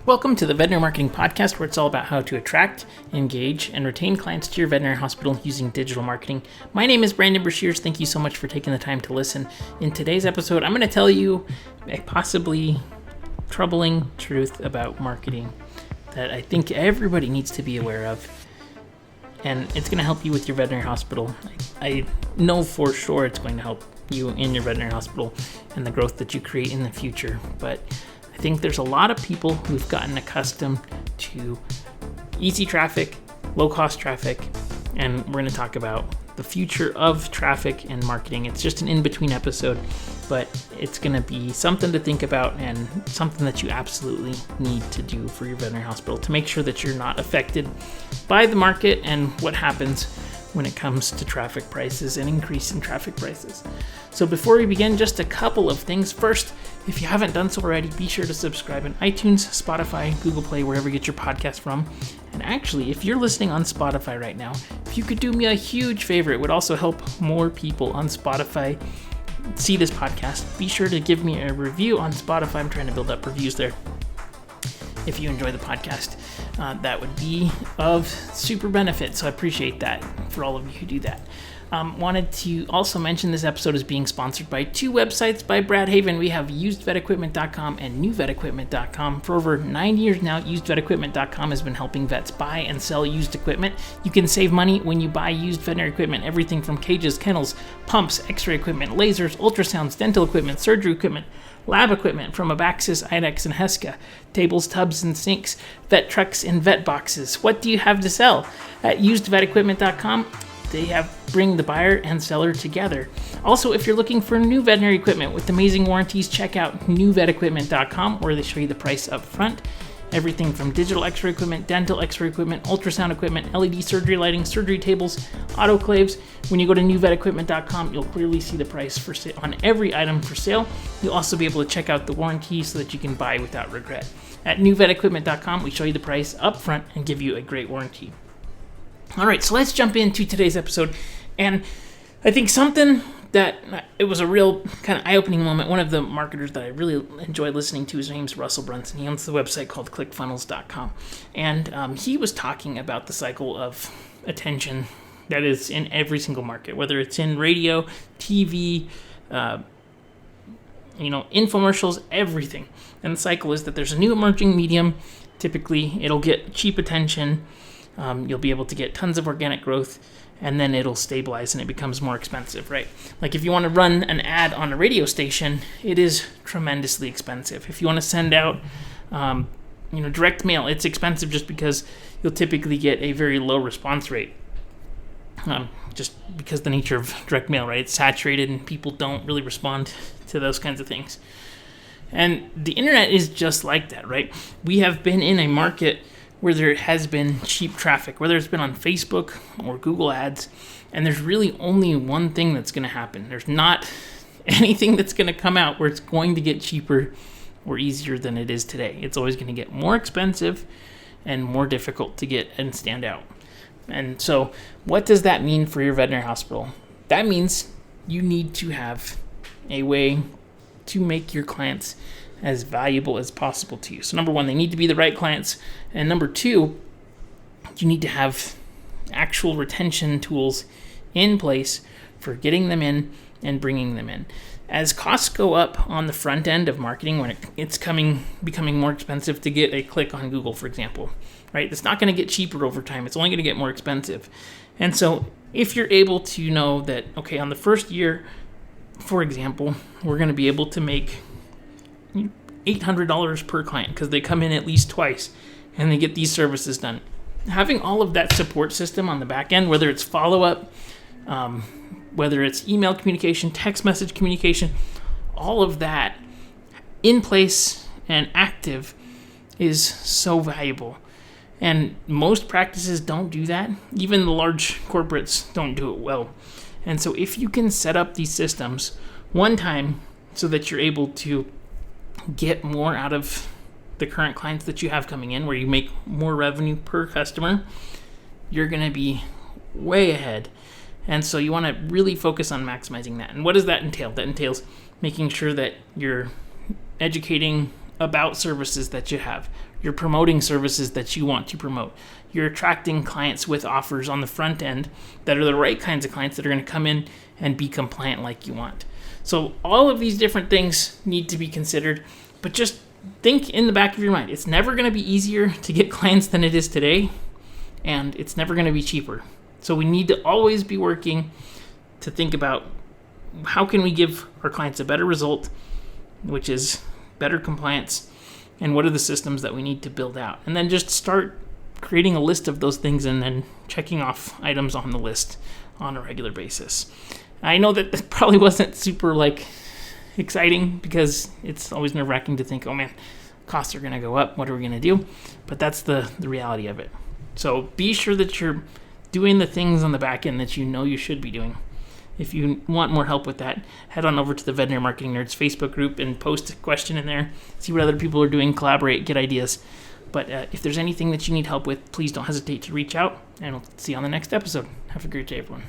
Welcome to the Veterinary Marketing Podcast, where it's all about how to attract, engage, and retain clients to your veterinary hospital using digital marketing. My name is Brandon Breshears. Thank you so much for taking the time to listen. In today's episode, I'm going to tell you a possibly troubling truth about marketing that I think everybody needs to be aware of. And it's going to help you with your veterinary hospital. I know for sure it's going to help you in your veterinary hospital and the growth that you create in the future. But I think there's a lot of people who've gotten accustomed to easy traffic, low-cost traffic, and we're going to talk about the future of traffic and marketing. It's just an in-between episode, but it's going to be something to think about and something that you absolutely need to do for your veterinary hospital to make sure that you're not affected by the market and what happens when it comes to traffic prices and increase in traffic prices. So before we begin, just a couple of things. First, if you haven't done so already, be sure to subscribe in iTunes, Spotify, Google Play, wherever you get your podcast from. And actually, if you're listening on Spotify right now, if you could do me a huge favor, it would also help more people on Spotify see this podcast. Be sure to give me a review on Spotify. I'm trying to build up reviews there. If you enjoy the podcast, that would be of super benefit. So I appreciate that for all of you who do that. Wanted to also mention this episode is being sponsored by two websites by Brad Haven. We have usedvetequipment.com and newvetequipment.com. For over 9 years now, usedvetequipment.com has been helping vets buy and sell used equipment. You can save money when you buy used veterinary equipment, everything from cages, kennels, pumps, x-ray equipment, lasers, ultrasounds, dental equipment, surgery equipment, lab equipment from Abaxis, IDEX, and Heska, tables, tubs, and sinks, vet trucks, and vet boxes. What do you have to sell? At usedvetequipment.com, they bring the buyer and seller together. Also, if you're looking for new veterinary equipment with amazing warranties, check out newvetequipment.com, where they show you the price up front. Everything from digital x-ray equipment, dental x-ray equipment, ultrasound equipment, LED surgery lighting, surgery tables, autoclaves. When you go to newvetequipment.com, you'll clearly see the price for sale on every item for sale. You'll also be able to check out the warranty so that you can buy without regret. At newvetequipment.com, we show you the price up front and give you a great warranty. All right, so let's jump into today's episode. And I think something that it was a real kind of eye-opening moment. One of the marketers that I really enjoy listening to, his name's Russell Brunson. He owns the website called clickfunnels.com. And he was talking about the cycle of attention that is in every single market, whether it's in radio, TV, infomercials, everything. And the cycle is that there's a new emerging medium. Typically, it'll get cheap attention. You'll be able to get tons of organic growth, and then it'll stabilize and it becomes more expensive, right? Like if you want to run an ad on a radio station, it is tremendously expensive. If you want to send out, direct mail, it's expensive just because you'll typically get a very low response rate. Just because the nature of direct mail, right? It's saturated and people don't really respond to those kinds of things. And the internet is just like that, right? We have been in a market where there has been cheap traffic, whether it's been on Facebook or Google ads, and there's really only one thing that's going to happen. There's not anything that's going to come out where it's going to get cheaper or easier than it is today. It's always going to get more expensive and more difficult to get and stand out. And so what does that mean for your veterinary hospital? That means you need to have a way to make your clients as valuable as possible to you. So number one, they need to be the right clients. And number two, you need to have actual retention tools in place for getting them in and bringing them in. As costs go up on the front end of marketing, when it's becoming more expensive to get a click on Google, for example, right? It's not going to get cheaper over time. It's only going to get more expensive. And so if you're able to know that, okay, on the first year, for example, we're going to be able to make $800 per client because they come in at least twice and they get these services done. Having all of that support system on the back end, whether it's follow-up, whether it's email communication, text message communication, all of that in place and active is so valuable. And most practices don't do that. Even the large corporates don't do it well. And so if you can set up these systems one time so that you're able to get more out of the current clients that you have coming in, where you make more revenue per customer, you're going to be way ahead. And so you want to really focus on maximizing that. And what does that entail? That entails making sure that you're educating about services that you have. You're promoting services that you want to promote. You're attracting clients with offers on the front end that are the right kinds of clients that are going to come in and be compliant like you want. So all of these different things need to be considered, but just think in the back of your mind, it's never going to be easier to get clients than it is today, and it's never going to be cheaper. So we need to always be working to think about how can we give our clients a better result, which is better compliance, and what are the systems that we need to build out. And then just start creating a list of those things and then checking off items on the list on a regular basis. I know that probably wasn't super exciting because it's always nerve-wracking to think, oh man, costs are going to go up. What are we going to do? But that's the reality of it. So be sure that you're doing the things on the back end that you know you should be doing. If you want more help with that, head on over to the Veterinary Marketing Nerds Facebook group and post a question in there. See what other people are doing, collaborate, get ideas. But if there's anything that you need help with, please don't hesitate to reach out, and we'll see you on the next episode. Have a great day, everyone.